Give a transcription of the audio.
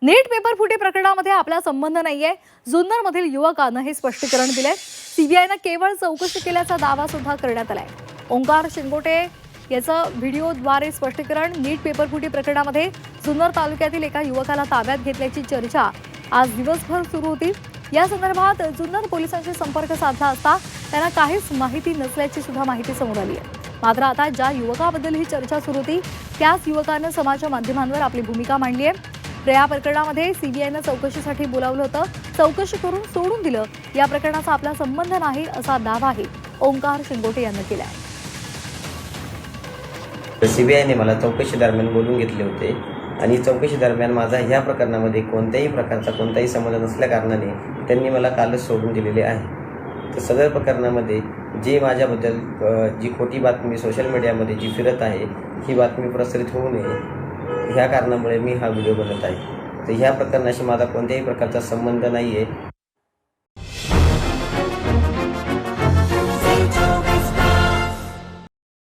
नीट paper फुटी प्रकरणामध्ये आपला संबंध नाहीये, जुन्नरमधील युवकानं हे स्पष्टीकरण दिलंय। सीबीआयनं केवळ चौकशी केल्याचा दावा सुद्धा करण्यात आलाय। ओंकार शिंगोटे याचं व्हिडिओद्वारे स्पष्टीकरण। नीट पेपर फुटी प्रकरणामध्ये जुन्नर तालुक्यातील एका युवकाला ताब्यात घेतल्याची चर्चा आज दिवसभर सुरू होती। या संदर्भात जुन्नर पोलिसांशी संपर्क साधला असता त्यांना काहीच माहिती नसल्याची सुद्धा माहिती समोर आली आहे। मात्र आता ज्या युवकाबद्दल ही चर्चा सुरू होती त्याच युवकानं समाज माध्यमांवर आपली भूमिका मांडली आहे। या प्रकरणामध्ये सीबीआयनं चौकशीसाठी बोलावलं होतं, चौकशी करून सोडून दिलं। या प्रकरणाचा आपला संबंध नाही असा दावाही ओंकार शिंगोटे यांनी केलाय। सीबीआयने मला चौकशी दरम्यान बोलून घेतले होते आणि चौकशी दरम्यान माझा ह्या प्रकरणामध्ये कोणत्याही प्रकारचा कोणताही संबंध नसल्या कारणाने त्यांनी मला कालच सोडून दिलेले आहे। तर सदर प्रकरणामध्ये जे माझ्याबद्दल जी खोटी बातमी सोशल मीडियामध्ये जी फिरत आहे ही बातमी प्रसारित होऊ नये ह्या कारणामुळे मी हा व्हिडिओ बनवत आहे। तर ह्या प्रकरणाशी माझा कोणत्याही प्रकारचा संबंध नाही आहे।